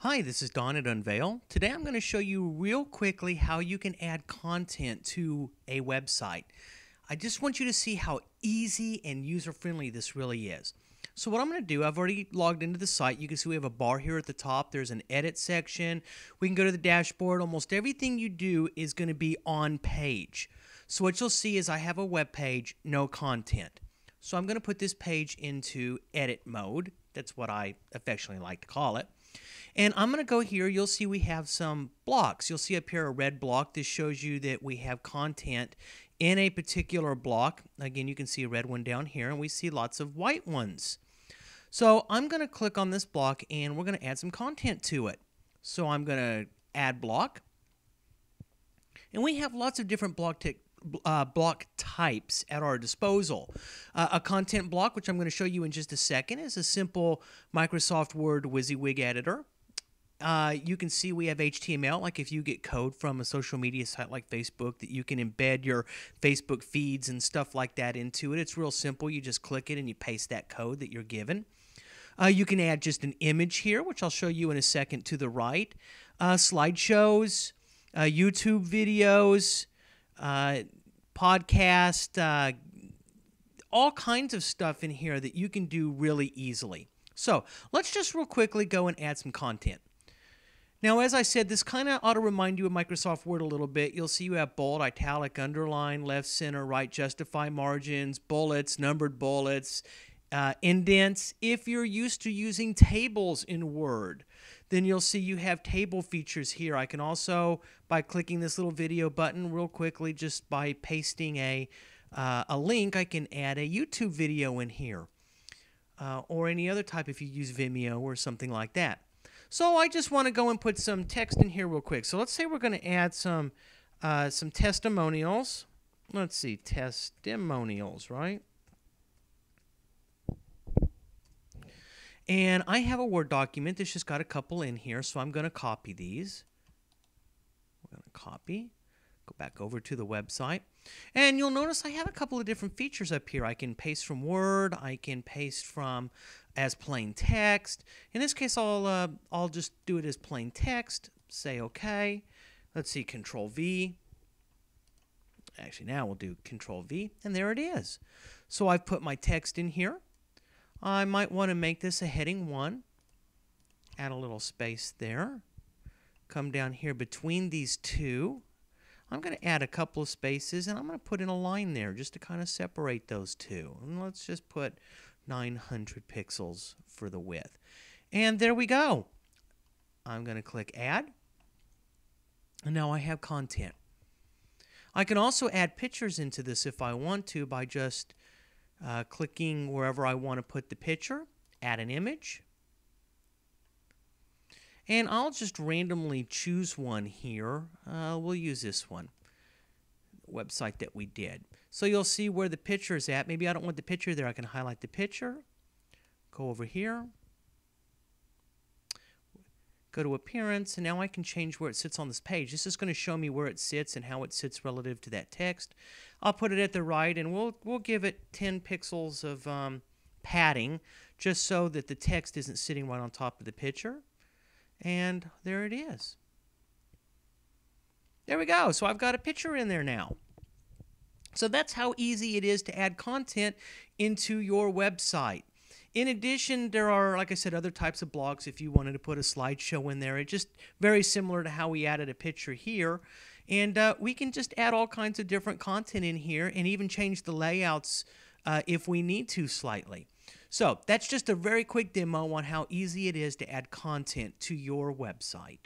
Hi, this is Don at Unveil. Today I'm going to show you real quickly how you can add content to a website. I just want you to see how easy and user-friendly this really is. So what I'm going to do, I've already logged into the site. You can see we have a bar here at the top. There's an edit section. We can go to the dashboard. Almost everything you do is going to be on page. So what you'll see is I have a web page, no content. So I'm going to put this page into edit mode. That's what I affectionately like to call it. And I'm going to go here. You'll see we have some blocks. You'll see up here a red block. This shows you that we have content in a particular block. Again, you can see a red one down here, and we see lots of white ones. So I'm going to click on this block, and we're going to add some content to it. So I'm going to add block. And we have lots of different block types at our disposal. A content block, which I'm going to show you in just a second, is a simple Microsoft Word WYSIWYG editor. You can see we have HTML, like if you get code from a social media site like Facebook, that you can embed your Facebook feeds and stuff like that into it. It's real simple. You just click it and you paste that code that you're given. You can add just an image here, which I'll show you in a second to the right. Slideshows, YouTube videos, podcast, all kinds of stuff in here that you can do really easily. So let's just real quickly go and add some content. Now, as I said, this kind of ought to remind you of Microsoft Word a little bit. You'll see you have bold, italic, underline, left, center, right, justify margins, bullets, numbered bullets, indents. If you're used to using tables in Word, then you'll see you have table features here. I can also, by clicking this little video button real quickly, just by pasting a link, I can add a YouTube video in here, or any other type if you use Vimeo or something like that. So I just want to go and put some text in here real quick. So let's say we're going to add some testimonials. Let's see, testimonials, right? And I have a Word document that's just got a couple in here, so I'm going to copy these. We're going to copy, go back over to the website. And you'll notice I have a couple of different features up here. I can paste from Word, I can paste from as plain text. In this case, I'll just do it as plain text, say OK. Let's see, Control V. Actually, now we'll do Control V, and there it is. So I've put my text in here. I might want to make this a heading 1. Add a little space there. Come down here between these two. I'm going to add a couple of spaces, and I'm going to put in a line there just to kind of separate those two. And let's just put 900 pixels for the width. And there we go. I'm going to click Add. And now I have content. I can also add pictures into this if I want to by just clicking wherever I want to put the picture, add an image. And I'll just randomly choose one here. We'll use this one, website that we did. So you'll see where the picture is at. Maybe I don't want the picture there. I can highlight the picture, go over here, go to Appearance, and now I can change where it sits on this page. This is going to show me where it sits and how it sits relative to that text. I'll put it at the right, and we'll give it 10 pixels of padding just so that the text isn't sitting right on top of the picture. And there it is. There we go. So I've got a picture in there now. So that's how easy it is to add content into your website. In addition, there are, like I said, other types of blogs if you wanted to put a slideshow in there. It's just very similar to how we added a picture here. And we can just add all kinds of different content in here and even change the layouts if we need to slightly. So that's just a very quick demo on how easy it is to add content to your website.